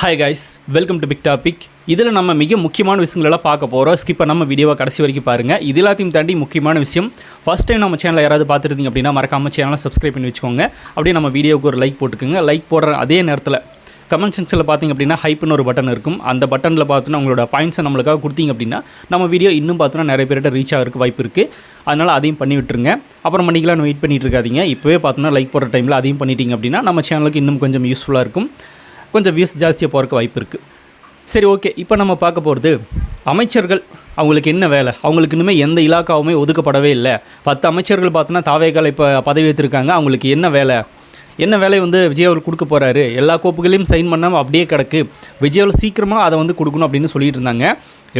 Hi guys, welcome to big topic. இதில் நம்ம மிக முக்கியமான விஷயங்களெல்லாம் பார்க்க போகிறோம். ஸ்கிப் பண்ணாமல் வீடியோவை கடைசி வரைக்கும் பாருங்கள். இது எல்லாத்தையும் தாண்டி முக்கியமான விஷயம், ஃபஸ்ட் டைம் நம்ம சேனலில் யாராவது பார்த்துருந்தீங்க அப்படின்னா மறக்காமல் சேனலை சப்ஸ்கிரைப் பண்ணி வச்சுக்கோங்க. அப்படியே நம்ம வீடியோவுக்கு ஒரு லைக் போட்டுக்கோங்க. லைக் போடுற அதே நேரத்தில் கமெண்ட் செக்ஷனில் பார்த்திங்க அப்படின்னா ஹைப்னு ஒரு பட்டன் இருக்கும். அந்த பட்டனில் பார்த்தோன்னா உங்களோட பாயிண்ட்ஸை நம்மளுக்காக கொடுத்தீங்க அப்படின்னா நம்ம வீடியோ இன்னும் பார்த்தோன்னா நிறைய பேர்கிட்ட ரீச் ஆகிறதுக்கு வாய்ப்பு இருக்குது. அதனால் அதையும் பண்ணி விட்டுருங்க. அப்புறம் பண்ணிக்கலாம் வெயிட் பண்ணிகிட்டு இருக்காதிங்க. இப்போவே பார்த்தோன்னா லைக் போடுற டைமில் அதையும் பண்ணிட்டீங்க அப்படின்னா நம்ம சேனலுக்கு இன்னும் கொஞ்சம் யூஸ்ஃபுல்லாக இருக்கும். கொஞ்சம் வியூஸ் ஜாஸ்தியாக போகிறக்கு வாய்ப்பு இருக்குது. சரி, ஓகே. இப்போ நம்ம பார்க்க போகிறது அமைச்சர்கள். அவங்களுக்கு என்ன வேலை? அவங்களுக்கு இனிமேல் எந்த இலாக்காவுமே ஒதுக்கப்படவே இல்லை. 10 அமைச்சர்கள் பார்த்தோன்னா தாவேகால இப்போ பதவி ஏற்றிருக்காங்க. அவங்களுக்கு என்ன வேலை விஜய் அவர் கொடுக்க போகிறாரு? எல்லா கோப்புகளையும் சைன் பண்ணாமல் அப்படியே கிடக்கு. விஜய் அவர் சீக்கிரமாக அதை கொடுக்கணும் அப்படின்னு சொல்லிட்டு இருந்தாங்க.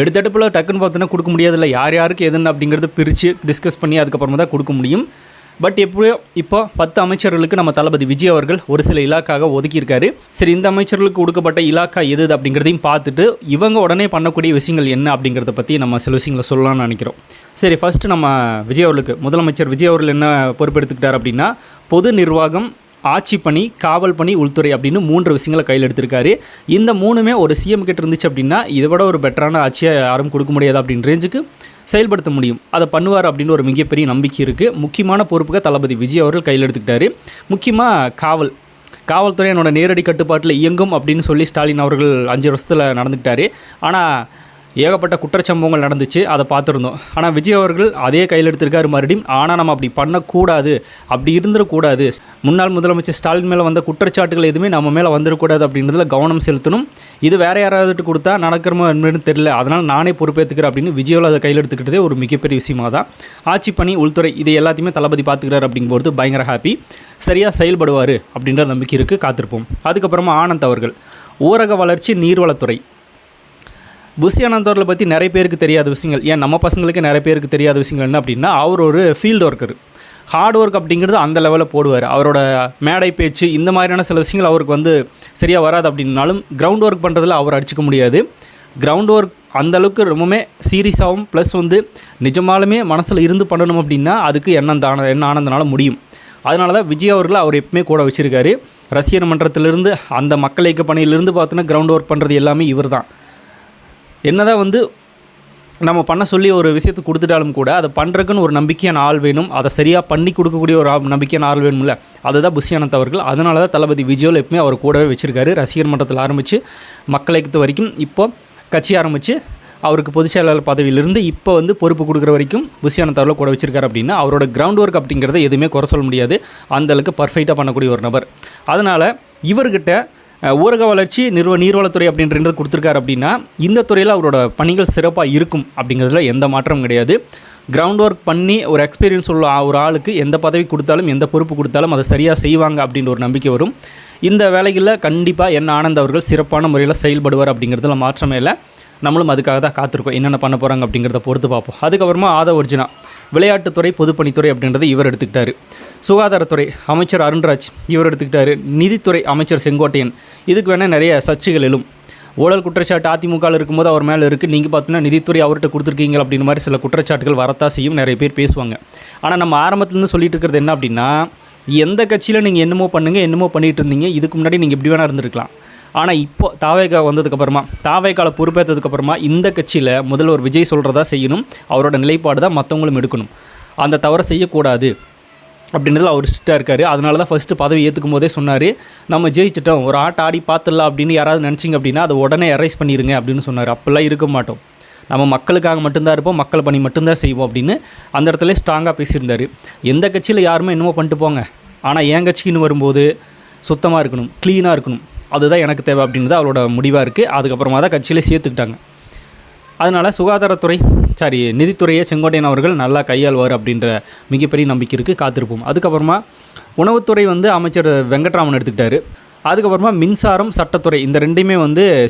எடுத்தடுப்பில் டக்குன்னு பார்த்தோன்னா கொடுக்க முடியாதில்ல. யார் யாருக்கு எதுன்னு அப்படிங்கிறத பிரித்து டிஸ்கஸ் பண்ணி அதுக்கப்புறமா தான் கொடுக்க முடியும். பட் எப்படியோ இப்போ 10 அமைச்சர்களுக்கு நம்ம தளபதி விஜய் அவர்கள் ஒரு சில இலாக்காக ஒதுக்கியிருக்காரு. சரி, இந்த அமைச்சர்களுக்கு கொடுக்கப்பட்ட இலாக்கா எது அப்படிங்கிறதையும் பார்த்துட்டு இவங்க உடனே பண்ணக்கூடிய விஷயங்கள் என்ன அப்படிங்கிறத பற்றி நம்ம சில விஷயங்களை சொல்லலாம்னு நினைக்கிறோம். சரி, ஃபஸ்ட்டு நம்ம விஜய் அவர்களுக்கு முதலமைச்சர் விஜய் அவர்கள் என்ன பொறுப்பெடுத்துக்கிட்டார் அப்படின்னா, பொது நிர்வாகம், ஆட்சி பணி, காவல் பணி, உள்துறை அப்படின்னு 3 விஷயங்களை கையில் எடுத்திருக்காரு. இந்த 3மே ஒரு சிஎம் கிட்ட இருந்துச்சு அப்படின்னா இதை விட ஒரு பெட்டரான ஆட்சியை யாரும் கொடுக்க முடியாது அப்படின்னு ரேஞ்சுக்கு செயல்படுத்த முடியும். அதை பண்ணுவார் அப்படின்னு ஒரு மிகப்பெரிய நம்பிக்கை இருக்குது. முக்கியமான பொறுப்புக்கு தளபதி விஜய் அவர்கள் கையில் எடுத்துக்கிட்டாரு. முக்கியமாக காவல்துறை என்னோட நேரடி கட்டுப்பாட்டில் இயங்கும் அப்படின்னு சொல்லி ஸ்டாலின் அவர்கள் 5 வருஷத்தில் நடந்துக்கிட்டாரு. ஆனால் ஏகப்பட்ட குற்றச்சம்பவங்கள் நடந்துச்சு, அதை பார்த்துருந்தோம். ஆனால் விஜய் அவர்கள் அதே கையில் எடுத்திருக்காரு மறுபடியும். ஆனால் நம்ம அப்படி பண்ணக்கூடாது, அப்படி இருந்துடக்கூடாது. முன்னாள் முதலமைச்சர் ஸ்டாலின் மேலே வந்த குற்றச்சாட்டுகள் எதுவுமே நம்ம மேலே வந்துடக்கூடாது அப்படின்றதுல கவனம் செலுத்தணும். இது வேறு யாராவது கொடுத்தா நடக்கிறமோ என்னன்னு தெரியல, அதனால் நானே பொறுப்பேற்றுக்கிறேன் அப்படின்னு விஜய் அதை கையில் எடுத்துக்கிட்டதே ஒரு மிகப்பெரிய விஷயமாக தான். ஆட்சி பணி, உள்துறை இது எல்லாத்தையுமே தளபதி பார்த்துக்கிறார் அப்படிங்கும்போது பயங்கர ஹாப்பி. சரியாக செயல்படுவார் அப்படின்ற நம்பிக்கை இருக்குது. காத்திருப்போம். அதுக்கப்புறமா ஆனந்த் அவர்கள் ஊரக வளர்ச்சி, நீர்வளத்துறை. புஷி ஆனந்த் அவர்களை பற்றி நிறைய பேருக்கு தெரியாத விஷயங்கள், ஏன் நம்ம பசங்களுக்கு நிறைய பேருக்கு தெரியாத விஷயங்கள் என்ன அப்படின்னா, அவர் ஒரு ஃபீல்டு ஒர்க்கர். ஹார்ட் ஒர்க் அப்படிங்கிறது அந்த லெவலில் போடுவார். அவரோட மேடை பேச்சு இந்த மாதிரியான சில விஷயங்கள் அவருக்கு சரியாக வராது அப்படின்னாலும் கிரவுண்ட் ஒர்க் பண்ணுறதுல அவர் அடிச்சிக்க முடியாது. கிரவுண்ட் ஒர்க் அந்தளவுக்கு ரொம்பவுமே சீரியஸாகவும் ப்ளஸ் நிஜமாலுமே மனசில் இருந்து பண்ணணும் அப்படின்னா அதுக்கு என்ன ஆனந்தனால முடியும். அதனால தான் விஜய் அவர்கள் அவர் எப்பவுமே கூட வச்சுருக்காரு. ரசிகர் மன்றத்திலிருந்து அந்த மக்கள் இயக்க பணியிலிருந்து பார்த்தோன்னா கிரவுண்ட் ஒர்க் பண்ணுறது எல்லாமே இவர் தான். என்னதான் நம்ம பண்ண சொல்லி ஒரு விஷயத்தை கொடுத்துட்டாலும் கூட அதை பண்ணுறதுக்குன்னு ஒரு நம்பிக்கையான ஆள் வேணும். அதை சரியாக பண்ணி கொடுக்கக்கூடிய ஒரு நம்பிக்கையான ஆள் வேணும்ல. அதுதான் புஷி ஆனந்த் அவர்கள். அதனால தான் தளபதி விஜய் எப்பவுமே அவர் கூடவே வச்சுருக்காரு. ரசிகர் மன்றத்தில் ஆரம்பித்து மக்கள் இயக்கத்து வரைக்கும் இப்போ கட்சி ஆரம்பித்து அவருக்கு பொதுச் செயலாளர் பதவியிலிருந்து இப்போ பொறுப்பு கொடுக்குற வரைக்கும் புஷி ஆனந்த் அவர்கள் கூட வச்சுருக்காரு அப்படின்னா அவரோட கிரவுண்ட் ஒர்க் அப்படிங்கிறத எதுவுமே குறை சொல்ல முடியாது. அந்தளவுக்கு பர்ஃபெக்டாக பண்ணக்கூடிய ஒரு நபர். அதனால் இவர்கிட்ட ஊரக வளர்ச்சி, நீர்வளத்துறை அப்படின்றது கொடுத்துருக்காரு அப்படின்னா இந்த துறையில் அவரோட பணிகள் சிறப்பாக இருக்கும் அப்படிங்கிறதுல எந்த மாற்றமும் கிடையாது. கிரவுண்ட் ஒர்க் பண்ணி ஒரு எக்ஸ்பீரியன்ஸ் உள்ள ஒரு ஆளுக்கு எந்த பதவி கொடுத்தாலும் எந்த பொறுப்பு கொடுத்தாலும் அதை சரியாக செய்வாங்க அப்படின்ற ஒரு நம்பிக்கை வரும். இந்த வேலைகளில் கண்டிப்பாக ஆனந்த் அவர்கள் சிறப்பான முறையில் செயல்படுவார் அப்படிங்கிறதுல மாற்றமே இல்லை. நம்மளும் அதுக்காக தான் காத்திருக்கோம், என்னென்ன பண்ண போகிறாங்க அப்படிங்கிறத பொறுத்து பார்ப்போம். அதுக்கப்புறமா ஆதவர்ஜுனா விளையாட்டுத்துறை, பொதுப்பணித்துறை அப்படின்றத இவர் எடுத்துக்கிட்டார். சுகாதாரத்துறை அமைச்சர் அருண்ராஜ் இவர் எடுத்துக்கிட்டார். நிதித்துறை அமைச்சர் செங்கோட்டையன். இதுக்கு வேணால் நிறைய சர்ச்சைகள் எழும். ஊழல் குற்றச்சாட்டு அதிமுகவில் இருக்கும்போது அவர் மேலே இருக்குது. நீங்கள் பார்த்தீங்கன்னா நிதித்துறை அவர்கிட்ட கொடுத்துருக்கீங்க அப்படின்னு மாதிரி சில குற்றச்சாட்டுகள் வரத்தான் செய்யும், நிறைய பேர் பேசுவாங்க. ஆனால் நம்ம ஆரம்பத்துலேருந்து சொல்லிட்டு இருக்கிறது என்ன அப்படின்னா, எந்த கட்சியில் நீங்கள் என்னமோ பண்ணுங்கள், என்னமோ பண்ணிகிட்டு இருந்தீங்க, இதுக்கு முன்னாடி நீங்கள் இப்படி வேணால் இருந்திருக்கலாம். ஆனால் இப்போ தாவேகா வந்ததுக்கப்புறமா, தாவேகால பொறுப்பேற்றதுக்கப்புறமா இந்த கட்சியில் முதல்வர் விஜய் சொல்கிறதா செய்யணும். அவரோட நிலைப்பாடு தான் மற்றவங்களும் எடுக்கணும். அந்த தவறை செய்யக்கூடாது அப்படின்றதுல அவர் ஸ்ட்ரிக்டாக இருக்கார். அதனால தான் ஃபஸ்ட்டு பதவி ஏற்றுக்கும் போதே சொன்னார், நம்ம ஜெயிச்சிட்டோம், ஒரு ஆட்ட ஆடி பார்த்துடலாம் அப்படின்னு யாராவது நினச்சிங்க அப்படின்னா அதை உடனே எரைஸ் பண்ணிடுங்க அப்படின்னு சொன்னார். அப்போல்லாம் இருக்க மாட்டோம், நம்ம மக்களுக்காக மட்டும்தான் இருப்போம், மக்கள் பணி மட்டும்தான் செய்வோம் அப்படின்னு அந்த இடத்துல ஸ்ட்ராங்காக பேசியிருந்தார். எந்த கட்சியில் யாருமே என்னமோ பண்ணிட்டு போங்க, ஆனால் என் கட்சிக்குன்னு வரும்போது சுத்தமாக இருக்கணும், க்ளீனாக இருக்கணும், அதுதான் எனக்கு தேவை அப்படின்றது அவரோட முடிவாக இருக்குது. அதுக்கப்புறமா தான் கட்சியிலே சேர்த்துக்கிட்டாங்க. அதனால் நிதித்துறையை செங்கோட்டையன் அவர்கள் நல்லா கையாள்வார் அப்படின்ற மிகப்பெரிய நம்பிக்கை இருக்குது. காத்திருப்போம். அதுக்கப்புறமா உணவுத்துறை அமைச்சர் வெங்கட்ராமன் எடுத்துக்கிட்டாரு. அதுக்கப்புறமா மின்சாரம், சட்டத்துறை இந்த ரெண்டையுமே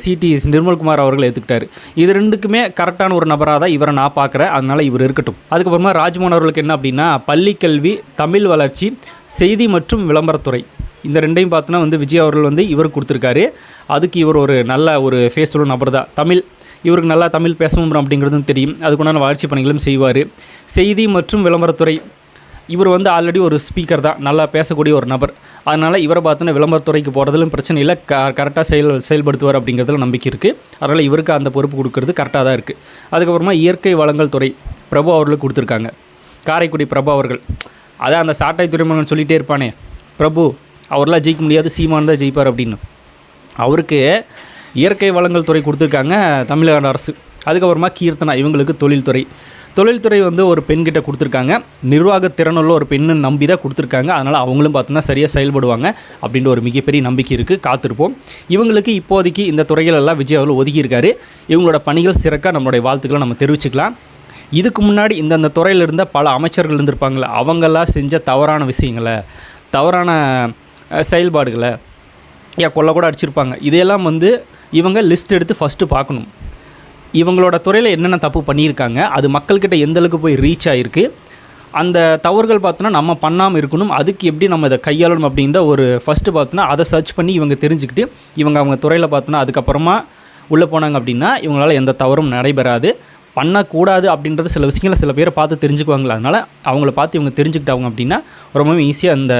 சிடி நிர்மல்குமார் அவர்கள் எடுத்துக்கிட்டாரு. இது ரெண்டுக்குமே கரெக்டான ஒரு நபராக தான் இவரை நான் பார்க்குறேன். அதனால் இவர் இருக்கட்டும். அதுக்கப்புறமா ராஜ்மோகன் அவர்களுக்கு என்ன அப்படின்னா பள்ளிக்கல்வி, தமிழ் வளர்ச்சி, செய்தி மற்றும் விளம்பரத்துறை இந்த ரெண்டையும் பார்த்தோன்னா விஜய் அவர்கள் இவர் கொடுத்துருக்காரு. அதுக்கு இவர் ஒரு நல்ல ஒரு ஃபேஸ் உள்ள நபர் தான். இவருக்கு நல்லா தமிழ் பேசவும் அப்படிங்கிறதும் தெரியும். அதுக்குண்டான வளர்ச்சி பணிகளும் செய்வார். செய்தி மற்றும் விளம்பரத்துறை இவர் ஆல்ரெடி ஒரு ஸ்பீக்கர் தான், நல்லா பேசக்கூடிய ஒரு நபர். அதனால் இவரை பார்த்தோன்னா விளம்பரத்துறைக்கு போகிறதுலும் பிரச்சனை இல்லை, கரெக்டாக செயல்படுத்துவார் அப்படிங்கிறதுல நம்பிக்கை இருக்குது. அதனால் இவருக்கு அந்த பொறுப்பு கொடுக்கறது கரெக்டாக தான் இருக்குது. அதுக்கப்புறமா இயற்கை வளங்கள் துறை பிரபு அவர்களுக்கு கொடுத்துருக்காங்க. காரைக்குடி பிரபு அவர்கள், அதான் அந்த சாட்டாய் துறைமுகன் சொல்லிகிட்டே இருப்பானே, பிரபு அவரெலாம் ஜெயிக்க முடியாது, சீமான் தான் ஜெயிப்பார் அப்படின்னு. அவருக்கு இயற்கை வளங்கள் துறை கொடுத்துருக்காங்க தமிழ்நாடு அரசு. அதுக்கப்புறமா கீர்த்தனா இவங்களுக்கு தொழில்துறை வந்து ஒரு பெண்கிட்ட கொடுத்துருக்காங்க. நிர்வாக திறனுள்ள ஒரு பெண்ணு நம்பி தான் கொடுத்துருக்காங்க. அதனால் அவங்களும் பார்த்தோன்னா சரியாக செயல்படுவாங்க அப்படின்ற ஒரு மிகப்பெரிய நம்பிக்கை இருக்குது. காத்திருப்போம். இவங்களுக்கு இப்போதைக்கு இந்த துறைகளெல்லாம் விஜய் அவர்கள் ஒதுக்கியிருக்காரு. இவங்களோட பணிகள் சிறக்க நம்மளுடைய வாழ்த்துக்களை நம்ம தெரிவிச்சுக்கலாம். இதுக்கு முன்னாடி இந்த துறையில் இருந்த பல அமைச்சர்கள் இருந்திருப்பாங்களே, அவங்கெல்லாம் செஞ்ச தவறான விஷயங்களை, தவறான செயல்பாடுகளை, கொல்ல கூட அடிச்சிருப்பாங்க. இதையெல்லாம் வந்து இவங்க லிஸ்ட் எடுத்து ஃபஸ்ட்டு பார்க்கணும். இவங்களோட துறையில் என்னென்ன தப்பு பண்ணியிருக்காங்க, அது மக்கள்கிட்ட எந்தளவுக்கு போய் ரீச் ஆகிருக்கு, அந்த தவறுகள் பார்த்தோன்னா நம்ம பண்ணாமல் இருக்கணும், அதுக்கு எப்படி நம்ம இதை கையாளணும் அப்படின்ற ஒரு ஃபஸ்ட்டு பார்த்தோன்னா அதை சர்ச் பண்ணி இவங்க தெரிஞ்சுக்கிட்டு அவங்க துறையில் பார்த்தோன்னா அதுக்கப்புறமா உள்ளே போனாங்க அப்படின்னா இவங்களால் எந்த தவறும் நடைபெறாது. பண்ணக்கூடாது அப்படின்றது சில விஷயங்களை சில பேரை பார்த்து தெரிஞ்சுக்குவாங்களா, அதனால் அவங்கள பார்த்து இவங்க தெரிஞ்சுக்கிட்டாங்க அப்படின்னா ரொம்பவே ஈஸியாக அந்த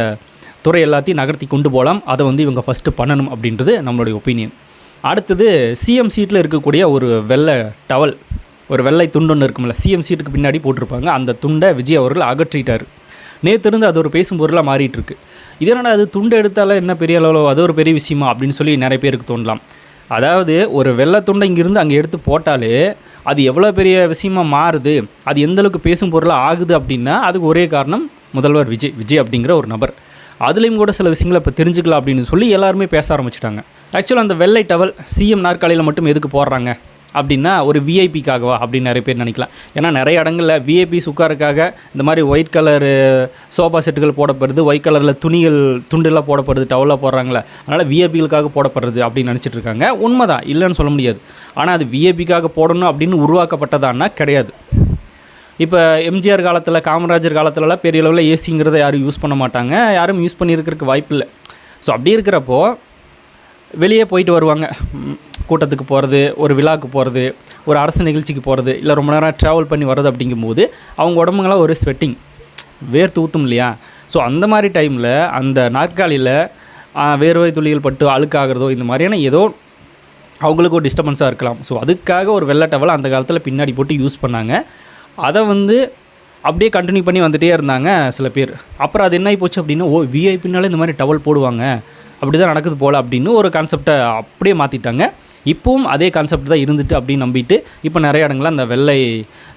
துறை எல்லாத்தையும் நகர்த்தி கொண்டு போகலாம். அதை வந்து இவங்க ஃபஸ்ட்டு பண்ணணும் அப்படின்றது நம்மளுடைய ஒப்பீனியன். அடுத்தது சிஎம் சீட்டில் இருக்கக்கூடிய ஒரு வெள்ளை டவல், ஒரு வெள்ளை துண்டு ஒன்று இருக்கும்ல, சிஎம் சீட்டுக்கு பின்னாடி போட்டிருப்பாங்க. அந்த துண்டை விஜய் அவர்கள் அகற்றிட்டார். நேற்றிருந்து அது ஒரு பேசும் பொருளாக மாறிட்டுருக்கு. இதனால் அது துண்டை எடுத்தாலும் என்ன பெரிய அளவில் அது ஒரு பெரிய விஷயமா அப்படின்னு சொல்லி நிறைய பேருக்கு தோணலாம். அதாவது ஒரு வெள்ளை துண்டை இங்கேருந்து அங்கே எடுத்து போட்டாலே அது எவ்வளோ பெரிய விஷயமாக மாறுது, அது எந்தளவுக்கு பேசும் பொருளாக ஆகுது அப்படின்னா அதுக்கு ஒரே காரணம் முதல்வர் விஜய் அப்படிங்கிற ஒரு நபர். அதுலேயும் கூட சில விஷயங்களை இப்போ தெரிஞ்சுக்கலாம் அப்படின்னு சொல்லி எல்லாருமே பேச ஆரம்பிச்சிட்டாங்க. ஆக்சுவலாக அந்த வெள்ளை டவல் சிஎம் நாற்காலியில் மட்டும் எதுக்கு போடுறாங்க அப்படின்னா ஒரு விஐபிக்காகவா அப்படின்னு நிறைய பேர் நினைக்கலாம். ஏன்னா நிறைய இடங்களில் விஐபிஸ் உட்காருக்காக இந்த மாதிரி ஒயிட் கலரு சோஃபா செட்டுகள் போடப்படுது, ஒயிட் கலரில் துண்டுலாம் போடப்படுது, டவலாக போடுறாங்களே, அதனால் விஐபிகளுக்காக போடப்படுறது அப்படின்னு நினச்சிட்டு இருக்காங்க. உண்மை தான், இல்லைன்னு சொல்ல முடியாது. ஆனால் அது விஐபிக்காக போடணும் அப்படின்னு உருவாக்கப்பட்டதான்னா கிடையாது. இப்போ எம்ஜிஆர் காலத்தில், காமராஜர் காலத்துலலாம் பெரிய அளவில் ஏசிங்கிறத யாரும் யூஸ் பண்ண மாட்டாங்க, யாரும் யூஸ் பண்ணியிருக்கிறதுக்கு வாய்ப்பு இல்லை. ஸோ அப்படி இருக்கிறப்போ வெளியே போயிட்டு வருவாங்க, கூட்டத்துக்கு போகிறது, ஒரு விழாவுக்கு போகிறது, ஒரு அரசு நிகழ்ச்சிக்கு போகிறது, இல்லை ரொம்ப நேரம் ட்ராவல் பண்ணி வர்றது அப்படிங்கும்போது அவங்க உடம்புங்களாம் ஒரு ஸ்வெட்டிங், வேர்த்து ஊற்றும் இல்லையா. ஸோ அந்த மாதிரி டைமில் அந்த நாற்காலியில் வேர்வை துளிகள் பட்டு அழுக்காகிறதோ இந்த மாதிரியான ஏதோ அவங்களுக்கு ஒரு டிஸ்டர்பன்ஸாக இருக்கலாம். ஸோ அதுக்காக ஒரு வெள்ளை டவலை அந்த காலத்தில் பின்னாடி போட்டு யூஸ் பண்ணாங்க. அதை வந்து அப்படியே கண்டினியூ பண்ணி வந்துகிட்டே இருந்தாங்க சில பேர். அப்புறம் அது என்ன ஆகி போச்சு அப்படின்னா, விஐபினாலே இந்த மாதிரி டவல் போடுவாங்க, அப்படி தான் நடக்குது போல் அப்படின்னு ஒரு கான்செப்டை அப்படியே மாற்றிட்டாங்க. இப்போவும் அதே கான்செப்ட் தான் இருந்துட்டு அப்படின்னு நம்பிட்டு இப்போ நிறைய இடங்களில் அந்த வெள்ளை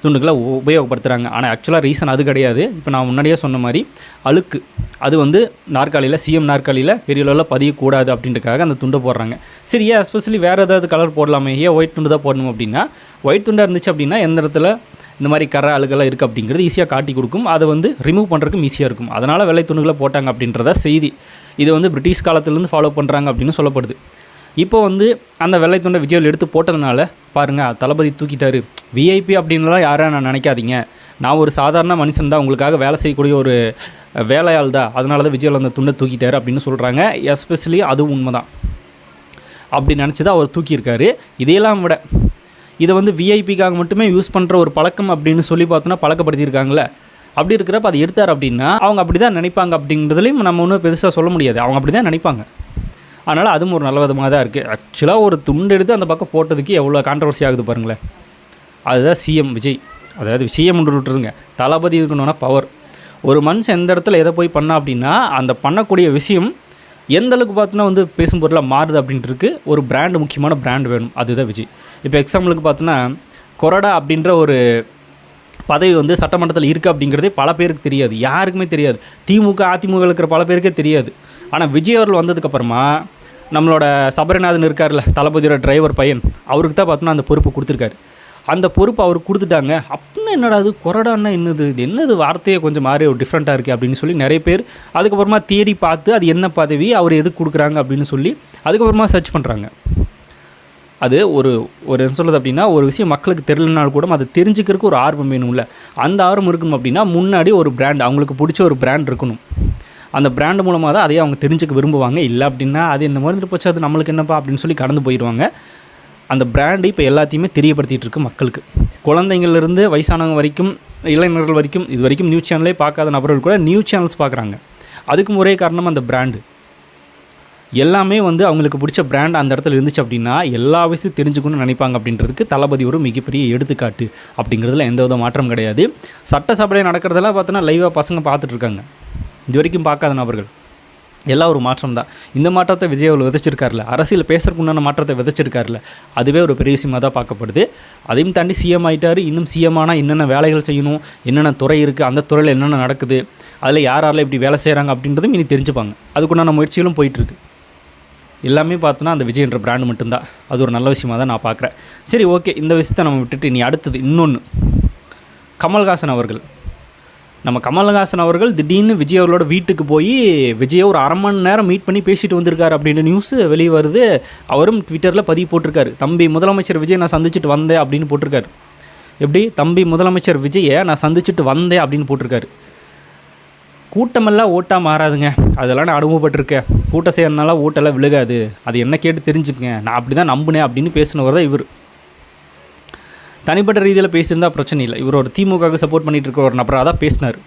துண்டுகளை உபயோகப்படுத்துகிறாங்க. ஆனால் ஆக்சுவலாக ரீசன் அது கிடையாது. இப்போ நான் முன்னாடியே சொன்ன மாதிரி அழுக்கு அது வந்து நாற்காலியில், சிஎம் நாற்காலியில் பெரிய அளவில் பதியக்கூடாது அப்படின்றதுக்காக அந்த துண்டை போடுறாங்க. சரி, ஏன் எஸ்பெஷலி வேறு ஏதாவது கலர் போடலாமே, ஏன் ஒயிட் துண்டு தான் போடணும் அப்படின்னா, ஒயிட் துண்டாக இருந்துச்சு அப்படின்னா எந்த இடத்துல இந்த மாதிரி கரை அழுகெல்லாம் இருக்குது அப்படிங்கிறது ஈஸியாக காட்டி கொடுக்கும், அதை வந்து ரிமூவ் பண்ணுறதுக்கும் ஈஸியாக இருக்கும். அதனால் வெள்ளை துண்டுகளை போட்டாங்க அப்படின்றத செய்தி. இது வந்து பிரிட்டிஷ் காலத்துலேருந்து ஃபாலோ பண்ணுறாங்க அப்படின்னு சொல்லப்படுது. இப்போ வந்து அந்த வெள்ளை துண்டை விஜயில் எடுத்து போட்டதுனால பாருங்கள், தளபதி தூக்கிட்டாரு, விஐபி அப்படின்லாம் யாரும் நான் நினைக்காதீங்க, நான் ஒரு சாதாரண மனுஷன் தான், உங்களுக்காக வேலை செய்யக்கூடிய ஒரு வேலையாள் தான், அதனால தான் விஜயில் அந்த துண்டை தூக்கிட்டார் அப்படின்னு சொல்கிறாங்க. எஸ்பெஷலி அது உண்மை தான், அப்படி நினச்சி தான் அவர் தூக்கியிருக்காரு. இதையெல்லாம் விட இதை வந்து விஐபிக்காக மட்டுமே யூஸ் பண்ணுற ஒரு பழக்கம் அப்படின்னு சொல்லி பார்த்தோன்னா பழக்கப்படுத்தியிருக்காங்களே, அப்படி இருக்கிறப்ப அதை எடுத்தார் அப்படின்னா அவங்க அப்படி தான் நினைப்பாங்க அப்படிங்கிறதுலையும் நம்ம ஒன்றும் பெருசாக சொல்ல முடியாது. அவங்க அப்படி தான் நினைப்பாங்க. அதனால் அதுவும் ஒரு நல்ல விதமாக தான் இருக்குது. ஆக்சுவலாக ஒரு துண்டு எடுத்து அந்த பக்கம் போட்டதுக்கு எவ்வளோ கான்ட்ரவர்சி ஆகுது பாருங்களேன். அதுதான் சிஎம் விஜய், அதாவது சிஎம் விட்டுருங்க, தளபதி இருக்கணும்னா பவர். ஒரு மனுஷன் எந்த இடத்துல எதை போய் பண்ணா அப்படின்னா அந்த பண்ணக்கூடிய விஷயம் எந்தளவுக்கு பார்த்தோன்னா வந்து பேசும் பொருளாக மாறுது அப்படின்ட்டு ஒரு பிராண்டு, முக்கியமான பிராண்ட் வேணும், அதுதான் விஜய். இப்போ எக்ஸாம்பிளுக்கு பார்த்தோன்னா கொறடா அப்படின்ற ஒரு பதவி வந்து சட்டமன்றத்தில் இருக்குது அப்படிங்கிறதே பல பேருக்கு தெரியாது, யாருக்குமே தெரியாது. திமுக அதிமுக இருக்கிற பல பேருக்கே தெரியாது. ஆனால் விஜய் அவர்கள் வந்ததுக்கப்புறமா நம்மளோட சபரிநாதன் இருக்கார்ல, தளபதியோட டிரைவர் பையன், அவருக்கு தான் பார்த்தோன்னா அந்த பொறுப்பு கொடுத்துருக்காரு. அந்த பொறுப்பு அவருக்கு கொடுத்துட்டாங்க. அப்படின்னு என்னடா அது கொறடான்னா என்னது, இது என்னது வார்த்தையே கொஞ்சம் மாறி ஒரு டிஃப்ரெண்ட்டாக இருக்குது அப்படின்னு சொல்லி நிறைய பேர் அதுக்கப்புறமா தேடி பார்த்து அது என்ன பதவி, அவர் எதுக்கு கொடுக்குறாங்க அப்படின்னு சொல்லி அதுக்கப்புறமா சர்ச் பண்ணுறாங்க. அது ஒரு என்ன சொல்கிறது அப்படின்னா, ஒரு விஷயம் மக்களுக்கு தெரியலனாலும் கூட அதை தெரிஞ்சுக்கிறதுக்கு ஒரு ஆர்வம் வேணும்ல. அந்த ஆர்வம் இருக்கணும் அப்படின்னா முன்னாடி ஒரு பிராண்ட், அவங்களுக்கு பிடிச்ச ஒரு பிராண்ட் இருக்கணும். அந்த பிராண்டு மூலமாக தான் அதையே அவங்க தெரிஞ்சுக்க விரும்புவாங்க. இல்லை அப்படின்னா அது என்ன மருந்து போச்சு, அது நம்மளுக்கு என்னப்பா அப்படின்னு சொல்லி கடந்து போயிடுவாங்க. அந்த பிராண்டு இப்போ எல்லாத்தையுமே தெரியப்படுத்திகிட்டு இருக்கு மக்களுக்கு. குழந்தைங்கள்லேருந்து வயசானவங்க வரைக்கும், இளைஞர்கள் வரைக்கும், இது வரைக்கும் நியூஸ் சேனலே பார்க்காத நபர்கள் கூட நியூஸ் சேனல்ஸ் பார்க்குறாங்க. அதுக்கும் ஒரே காரணம் அந்த பிராண்டு. எல்லாமே வந்து அவங்களுக்கு பிடிச்ச பிராண்ட் அந்த இடத்துல இருந்துச்சு அப்படின்னா எல்லா விஷயத்தையும் தெரிஞ்சுக்கணும்னு நினைப்பாங்க அப்படின்றதுக்கு தளபதி ஒரு மிகப்பெரிய எடுத்துக்காட்டு அப்படிங்கிறதுல எந்த வித மாற்றம் கிடையாது. சட்டசபையில் நடக்கிறதெல்லாம் பார்த்தோன்னா லைவாக பசங்க பார்த்துட்ருக்காங்க. இது வரைக்கும் பார்க்காத நபர்கள் எல்லாம் ஒரு மாற்றம் தான். இந்த மாற்றத்தை விஜய் அவர்கள் விதைச்சிருக்காருல, அரசியல் பேசுறதுக்கு உண்டான மாற்றத்தை விதைச்சிருக்காருல, அதுவே ஒரு பெரிய விஷயமாக தான் பார்க்கப்படுது. அதையும் தாண்டி சிஎம் ஆகிட்டார். இன்னும் சிஎம் ஆனால் என்னென்ன வேலைகள் செய்யணும், என்னென்ன துறை இருக்குது, அந்த துறையில் என்னென்ன நடக்குது, அதில் யாரெல்லாம் இப்படி வேலை செய்கிறாங்க அப்படின்றதும் இனி தெரிஞ்சுப்பாங்க. அதுக்குண்டான முயற்சிகளும் போயிட்டுருக்கு. எல்லாமே பார்த்தோன்னா அந்த விஜய்ன்ற பிராண்டு மட்டும்தான். அது ஒரு நல்ல விஷயமாக தான் நான் பார்க்குறேன். சரி, ஓகே, இந்த விஷயத்தை நம்ம விட்டுட்டு இனி அடுத்தது இன்னொன்று, கமல்ஹாசன் அவர்கள். நம்ம கமல்ஹாசன் அவர்கள் திடீர்னு விஜய் அவர்களோட வீட்டுக்கு போய் விஜயை ஒரு அரை மணி நேரம் மீட் பண்ணி பேசிட்டு வந்திருக்காரு அப்படின்ற நியூஸு வெளியே வருது. அவரும் ட்விட்டரில் பதிவு போட்டிருக்காரு. தம்பி முதலமைச்சர் விஜய் நான் சந்திச்சுட்டு வந்தேன் அப்படின்னு போட்டிருக்காரு. எப்படி தம்பி முதலமைச்சர் விஜயை நான் சந்திச்சுட்டு வந்தேன் அப்படின்னு போட்டிருக்காரு. கூட்டமெல்லாம் ஓட்டாக மாறாதுங்க, அதெல்லாம் நான் அனுபவப்பட்டிருக்கேன். கூட்டம் செய்யறதுனால ஓட்டெல்லாம் விழுகாது, அது என்ன கேட்டு தெரிஞ்சுக்கங்க, நான் அப்படி தான் நம்பினேன் அப்படின்னு பேசினவர் தான் இவர். தனிப்பட்ட ரீதியில் பேசியிருந்தால் பிரச்சனை இல்லை. இவர் ஒரு திமுகவுக்கு சப்போர்ட் பண்ணிகிட்டு இருக்க ஒரு நபராக தான் பேசினார்.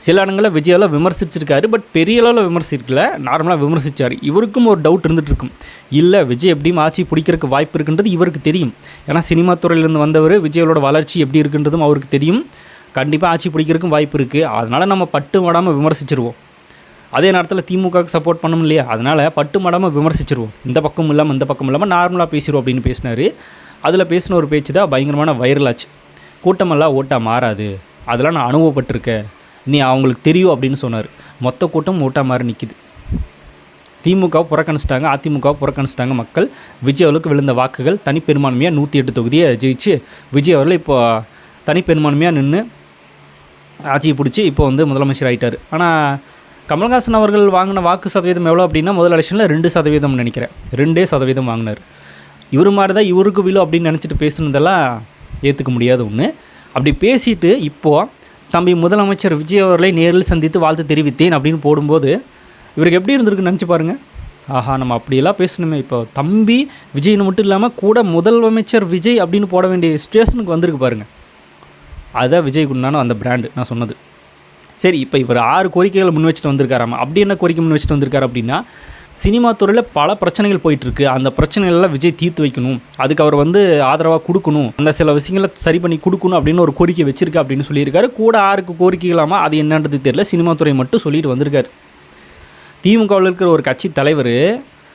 சில இடங்களில் விஜயாவில் விமர்சிச்சிருக்காரு, பட் பெரிய அளவில் விமர்சிக்கல, நார்மலாக விமர்சித்தார். இவருக்கும் ஒரு டவுட் இருந்துகிட்டு இருக்கும், இல்லை விஜய் எப்படியும் ஆட்சி பிடிக்கிறதுக்கு வாய்ப்பு இருக்குன்றது இவருக்கு தெரியும். ஏன்னா சினிமா துறையிலேருந்து வந்தவர், விஜயோட வளர்ச்சி எப்படி இருக்குன்றதும் அவருக்கு தெரியும். கண்டிப்பாக ஆட்சி பிடிக்கிறதுக்கும் வாய்ப்பு இருக்குது. அதனால் நம்ம பட்டு மடாமல் விமர்சிச்சிருவோம். அதே நேரத்தில் திமுகவுக்கு சப்போர்ட் பண்ணணும் இல்லையா, அதனால் பட்டு மடாமல் விமர்சிச்சிருவோம். இந்த பக்கம் இல்லாமல் இந்த பக்கம் இல்லாமல் நார்மலாக பேசிடுவோம் அப்படின்னு பேசினார். அதில் பேசின ஒரு பேச்சு தான் பயங்கரமான வைரல் ஆச்சு. கூட்டமெல்லாம் ஓட்டாக மாறாது, அதெல்லாம் நான் அனுபவப்பட்டிருக்கேன், நீ அவங்களுக்கு தெரியும் அப்படின்னு சொன்னார். மொத்த கூட்டம் ஓட்டாக மாறி நிற்கிது. திமுகவை புறக்கணிச்சிட்டாங்க, அதிமுகவை புறக்கணிச்சிட்டாங்க மக்கள். விஜய் அவர்களுக்கு விழுந்த வாக்குகள் தனிப்பெரும்பான்மையாக 108 தொகுதியை ஜெயிச்சு விஜய் அவர்கள் இப்போ தனிப்பெரும்பான்மையாக நின்று ஆட்சியை பிடிச்சி இப்போ வந்து முதலமைச்சர் ஆகிட்டார். ஆனால் கமல்ஹாசன் அவர்கள் வாங்கின வாக்கு சதவீதம் எவ்வளோ அப்படின்னா முதல் எலெக்ஷனில் 2% நினைக்கிறேன், 2% வாங்கினார். இவர் மாதிரி தான் இவருக்கு விழும் அப்படின்னு நினச்சிட்டு பேசுனதெல்லாம் ஏற்றுக்க முடியாத ஒன்று. அப்படி பேசிட்டு இப்போது தம்பி முதலமைச்சர் விஜய் அவர்களை நேரில் சந்தித்து வாழ்த்து தெரிவித்தேன் அப்படின்னு போடும்போது இவருக்கு எப்படி இருந்திருக்குன்னு நினச்சி பாருங்கள். ஆஹா, நம்ம அப்படியெல்லாம் பேசணுமே, இப்போ தம்பி விஜய்னு மட்டும் இல்லாமல் கூட முதலமைச்சர் விஜய் அப்படின்னு போட வேண்டிய சுச்சுவேஷனுக்கு வந்திருக்கு பாருங்கள். அதுதான் விஜய்க்கு உண்டான அந்த பிராண்டு நான் சொன்னது. சரி, இப்போ இவர் 6 கோரிக்கைகளை முன் வச்சுட்டு வந்திருக்காராமா. அப்படி என்ன கோரிக்கை முன் வச்சுட்டு வந்திருக்காரு அப்படின்னா, சினிமா துறையில் பல பிரச்சனைகள் போயிட்டுருக்கு, அந்த பிரச்சனைகளெல்லாம் விஜய் தீர்த்து வைக்கணும், அதுக்கு அவர் வந்து ஆதரவாக கொடுக்கணும், அந்த சில விஷயங்களை சரி பண்ணி கொடுக்கணும் அப்படின்னு ஒரு கோரிக்கை வச்சுருக்கு அப்படின்னு சொல்லியிருக்காரு. கூட 6 கோரிக்கைகளாமா, அது என்னன்றது தெரியல, சினிமா துறை மட்டும் சொல்லிட்டு வந்திருக்காரு. திமுகவில் இருக்கிற ஒரு கட்சி தலைவர்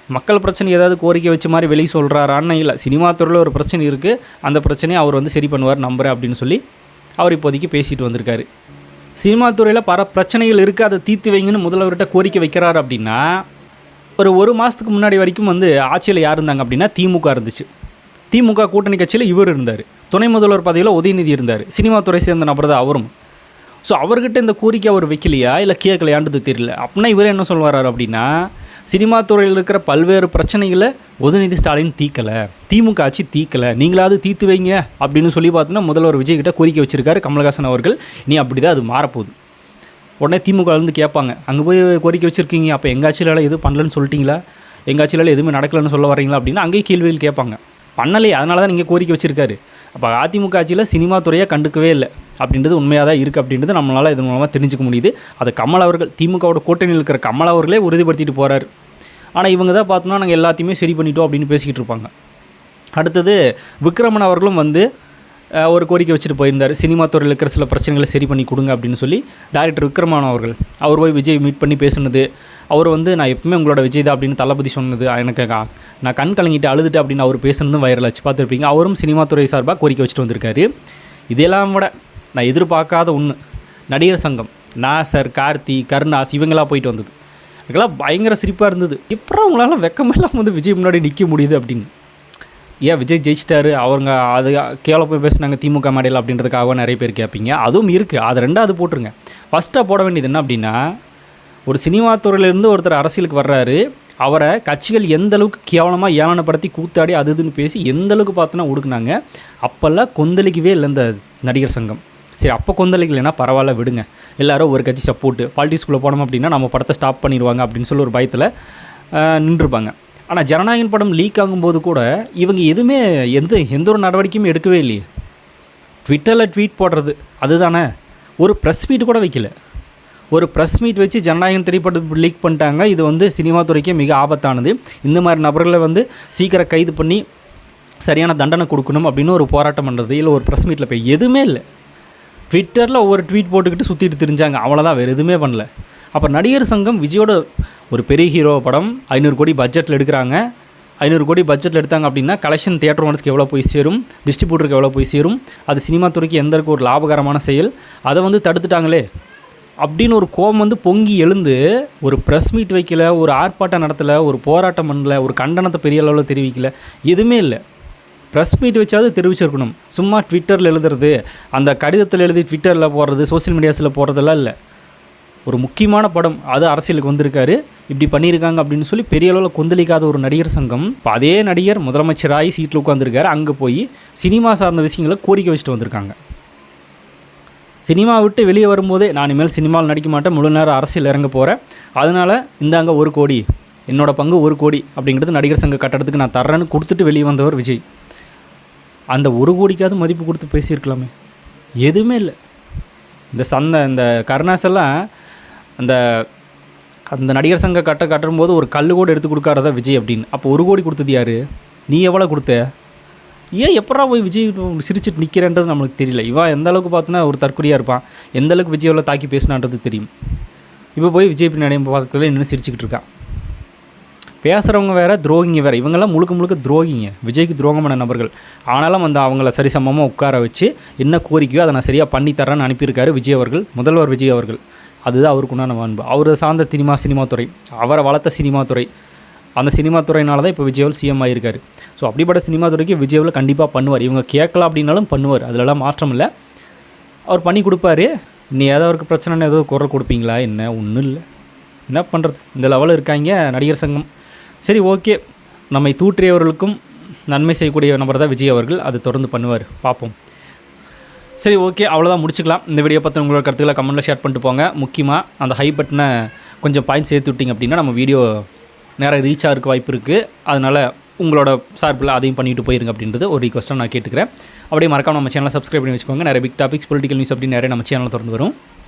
மக்கள் பிரச்சனை ஏதாவது கோரிக்கை வச்ச மாதிரி வெளியே சொல்கிறாரான்னு இல்லை, சினிமா துறையில் ஒரு பிரச்சனை இருக்குது, அந்த பிரச்சனையை அவர் வந்து சரி பண்ணுவார் நம்புகிறேன் அப்படின்னு சொல்லி அவர் இப்போதைக்கு பேசிட்டு வந்திருக்காரு. சினிமா துறையில் பல பிரச்சனைகள் இருக்குது, அதை தீர்த்து வைங்கன்னு முதல்வர்கிட்ட கோரிக்கை வைக்கிறார் அப்படின்னா, ஒரு மாதத்துக்கு முன்னாடி வரைக்கும் வந்து ஆட்சியில் யார் இருந்தாங்க அப்படின்னா திமுக இருந்துச்சு. திமுக கூட்டணி கட்சியில் இவர் இருந்தார், துணை முதல்வர் பதவியில் உதயநிதி இருந்தார், சினிமா துறை சேர்ந்த நபர் தான் அவரும். ஸோ அவர்கிட்ட இந்த கோரிக்கை அவர் வைக்கலையா இல்லை கேட்கலையான்றது தெரியல. அப்படின்னா இவர் என்ன சொல்வார் அப்படின்னா, சினிமா துறையில் இருக்கிற பல்வேறு பிரச்சனைகளை உதயநிதி ஸ்டாலின் தீர்க்கலை, திமுக ஆட்சி தீர்க்கலை, நீங்களாவது தீர்த்து வைங்க அப்படின்னு சொல்லி பார்த்தோன்னா முதல்வர் விஜய்கிட்ட கோரிக்கை வச்சுருக்காரு கமல்ஹாசன் அவர்கள். நீ அப்படி தான் அது மாறப்போகுது. உடனே திமுகலேருந்து கேட்பாங்க, அங்கே போய் கோரிக்கை வச்சுருக்கீங்க, அப்போ எங்கள் ஆட்சியில் எதுவும் பண்ணலன்னு சொல்லிட்டீங்களா, எங்கள் ஆட்சியில் எதுவுமே நடக்கலைன்னு சொல்ல வரீங்களா அப்படின்னா அங்கேயும் கேள்விகள் கேட்பாங்க. பண்ணலையே, அதனால தான் நீங்கள் கோரிக்கை வச்சுருக்காரு. அப்போ அதிமுக ஆட்சியில் சினிமா துறையை கண்டுக்கவே இல்லை அப்படின்றது உண்மையாக தான் இருக்குது அப்படின்றது நம்மளால் இதன் மூலமாக தெரிஞ்சுக்க முடியுது. அது கமல் அவர்கள், திமுகவோட கூட்டணியில் இருக்கிற கமல் அவர்களே உறுதிப்படுத்திட்டு போகிறார். ஆனால் இவங்க தான் பார்த்தோம்னா நாங்கள் எல்லாத்தையுமே சரி பண்ணிட்டோம் அப்படின்னு பேசிக்கிட்டு இருப்பாங்க. அடுத்தது விக்ரமன் அவர்களும் வந்து ஒரு கோரிக்கை வச்சுட்டு போயிருந்தார், சினிமா துறையில் இருக்கிற சில பிரச்சனைகளை சரி பண்ணி கொடுங்க அப்படின்னு சொல்லி. டைரக்டர் விக்ரமன் அவர்கள் அவர் போய் விஜய் மீட் பண்ணி பேசுனது, அவர் வந்து நான் எப்பவுமே உங்களோட விஜய் தான் அப்படின்னு தளபதி சொன்னது, எனக்கு நான் கண் கலங்கிட்டு அழுதுட்டு அப்படின்னு அவர் பேசுனதும் வைரல் ஆச்சு, பார்த்துருப்பீங்க. அவரும் சினிமா துறை சார்பாக கோரிக்கை வச்சுட்டு வந்திருக்காரு. இதெல்லாம் விட நான் எதிர்பார்க்காத ஒன்று, நடிகர் சங்கம், நாசர், கார்த்தி, கருணாஸ் இவங்களாம் போயிட்டு வந்தது. இதுக்கெல்லாம் பயங்கர சிரிப்பாக இருந்தது. இப்போ அவங்களால வெக்கமெல்லாம் வந்து விஜய் முன்னாடி நிற்க முடியுது அப்படின்னு. ஏன் விஜய் ஜெயிச்சிட்டாரு, அவங்க அது கேவலம் போய் பேசுனாங்க திமுக மேடையில் அப்படின்றதுக்காக நிறைய பேர் கேட்பீங்க. அதுவும் இருக்குது, அது ரெண்டாவது போட்டுருங்க. ஃபஸ்ட்டாக போட வேண்டியது என்ன அப்படின்னா, ஒரு சினிமா துறையிலேருந்து ஒருத்தர் அரசியலுக்கு வர்றாரு, அவரை கட்சிகள் எந்த அளவுக்கு கேவலமாக ஏளனப்படுத்தி கூத்தாடி அது இதுன்னு பேசி எந்த அளவுக்கு பார்த்தோன்னா ஒடுக்குனாங்க. அப்போல்லாம் கொந்தளிக்கவே இல்லை இந்த நடிகர் சங்கம். சரி, அப்போ கொந்தளிக்கலைன்னா பரவாயில்ல விடுங்க, எல்லோரும் ஒரு கட்சி சப்போர்ட்டு, பாலிட்டிக்ஸ்குள்ளே போனோம் அப்படின்னா நம்ம படத்தை ஸ்டாப் பண்ணிடுவாங்க அப்படின்னு சொல்லி ஒரு பயத்தில் நின்றுருப்பாங்க. ஆனால் ஜனநாயகன் படம் லீக் ஆகும்போது கூட இவங்க எதுவுமே எந்த ஒரு நடவடிக்கையுமே எடுக்கவே இல்லையே. ட்விட்டரில் ட்வீட் போடுறது அதுதானே, ஒரு ப்ரெஸ் மீட் கூட வைக்கல, ஒரு ப்ரெஸ் மீட் வச்சு ஜனநாயகன் திரைப்படத்தை லீக் பண்ணிட்டாங்க. இது வந்து சினிமா துறைக்கே மிக ஆபத்தானது. இந்த மாதிரி நபர்களை வந்து சீக்கிரம் கைது பண்ணி சரியான தண்டனை கொடுக்கணும் அப்படின்னு ஒரு போராட்டம் பண்ணுறது, இல்லை ஒரு ப்ரெஸ் மீட்டில் போய் எதுவுமே இல்லை. ட்விட்டரில் ஒவ்வொரு ட்வீட் போட்டுக்கிட்டு சுற்றிட்டு தெரிஞ்சாங்க, அவ்வளோதான், வேறு எதுவுமே பண்ணல. அப்போ நடிகர் சங்கம் விஜயோட ஒரு பெரிய ஹீரோ படம் 500 கோடி பட்ஜெட்டில் எடுக்கிறாங்க. 500 கோடி பட்ஜெட்டில் எடுத்தாங்க அப்படின்னா கலெக்ஷன் தியேட்டர் ஓனர்ஸ்க்கு எவ்வளோ போய் சேரும், டிஸ்ட்ரிபியூட்டருக்கு எவ்வளோ போய் சேரும், அது சினிமா துறைக்கு எந்த ஒரு லாபகரமான செயல், அதை வந்து தடுத்துட்டாங்களே அப்படின்னு ஒரு கோபம் வந்து பொங்கி எழுந்து ஒரு ப்ரெஸ் மீட் வைக்கல, ஒரு ஆர்ப்பாட்டம் நடத்தலை, ஒரு போராட்டம் பண்ணல, ஒரு கண்டனத்தை பெரிய அளவில் தெரிவிக்கல, எதுவுமே இல்லை. ப்ரெஸ் மீட் வச்சாவது தெரிவிச்சிருக்கணும். சும்மா ட்விட்டரில் எழுதுறது, அந்த கடிதத்தில் எழுதி ட்விட்டரில் போடுறது, சோசியல் மீடியாஸில் போடுறதெல்லாம் இல்லை. ஒரு முக்கியமான படம், அது அரசியலுக்கு வந்திருக்காரு, இப்படி பண்ணியிருக்காங்க அப்படின்னு சொல்லி பெரிய அளவில் கொந்தளிக்காத ஒரு நடிகர் சங்கம். இப்போ அதே நடிகர் முதலமைச்சராகி சீட்டில் உட்காந்துருக்காரு, அங்கே போய் சினிமா சார்ந்த விஷயங்களை கோரிக்கை வச்சுட்டு வந்திருக்காங்க. சினிமா விட்டு வெளியே வரும்போதே நான் இனிமேல் சினிமாவில் நடிக்க மாட்டேன், முழு நேரம் அரசியல் இறங்க போகிறேன், அதனால் இந்தாங்க 1 கோடி, என்னோட பங்கு 1 கோடி அப்படிங்கிறது நடிகர் சங்க கட்டடத்துக்கு நான் தர்றேன்னு கொடுத்துட்டு வெளியே வந்தவர் விஜய். அந்த 1 கோடிக்காவது மதிப்பு கொடுத்து பேசியிருக்கலாமே, எதுவுமே இல்லை. இந்த கருணாஸ் எல்லாம் அந்த நடிகர் சங்க கட்டும்போது ஒரு கல் கூட எடுத்து கொடுக்காரதா விஜய் அப்படின்னு. அப்போ 1 கோடி கொடுத்தது யார்? நீ எவ்வளோ கொடுத்த? ஏன் எப்படா போய் விஜய் சிரிச்சிட்டு நிற்கிறேன்றது நம்மளுக்கு தெரியல. இவன் எந்த அளவுக்கு பார்த்தோன்னா ஒரு தற்கொலையாக இருப்பான், எந்த அளவுக்கு விஜய் எவ்வளோ தாக்கி பேசினான்றது தெரியும். இப்போ போய் விஜய் பின்னாடி பக்கத்தில் இன்னும் சிரிச்சுக்கிட்டு இருக்கான். பேசுகிறவங்க வேறு, துரோகிங்க வேறு. இவங்கெல்லாம் முழுக்க துரோகிங்க, விஜய்க்கு துரோகமான நபர்கள். ஆனாலும் அவங்கள சரிசமமாக உட்கார வச்சு என்ன கோரிக்கையோ அதை நான் சரியாக பண்ணித்தரேன்னு அனுப்பியிருக்காரு விஜய் அவர்கள், முதல்வர் விஜய் அவர்கள். அதுதான் அவருக்கு உண்டான அன்பு. அவர் சார்ந்த சினிமாத்துறை, அவரை வளர்த்த சினிமாத்துறை, அந்த சினிமாத்துறையினால தான் இப்போ விஜயவல் சிஎம் ஆகியிருக்காரு. ஸோ அப்படிப்பட்ட சினிமாத்துறைக்கு விஜயவல் கண்டிப்பாக பண்ணுவார். இவங்க கேட்கலாம் அப்படின்னாலும் பண்ணுவார், அதிலலாம் மாற்றம் இல்லை. அவர் பண்ணி கொடுப்பாரு. நீ ஏதோ ஒரு பிரச்சனைன்னு ஏதோ குரல் கொடுப்பீங்களா? என்ன ஒன்றும் இல்லை, என்ன பண்ணுறது, இந்த லெவலில் இருக்காங்க நடிகர் சங்கம். சரி, ஓகே, நம்மை தூற்றியவர்களுக்கும் நன்மை செய்யக்கூடிய நபர் தான் விஜய் அவர்கள், அது தொடர்ந்து பண்ணுவார், பார்ப்போம். சரி, ஓகே, அவ்வளோதான், முடிச்சுக்கலாம். இந்த வீடியோ பற்றி உங்களோட கருத்துக்களை கமெண்ட்டில் ஷேர் பண்ணிட்டு போங்க. முக்கியமாக அந்த ஹை பட்டனை கொஞ்சம் பாயிண்ட் சேர்த்து விட்டிங்க அப்படின்னா நம்ம வீடியோ நேராக ரீச் ஆகிறதுக்கு வாய்ப்பு இருக்குது. அதனால் உங்களோட சார்பில் அதையும் பண்ணிட்டு போயிருங்க அப்படின்றது ஒரு ரிக்வஸ்ட்டாக நான் கேட்டுக்கிறேன். அப்படியே மறக்காம நம்ம சேனலை சப்ஸ்கிரைப் பண்ணி வச்சுக்கோங்க. நிறைய பிக் டாபிக்ஸ், பொலிட்டிக்கல் நியூஸ் அப்படின்னு நிறைய நம்ம சேனலில் தொடர்ந்து வரும்.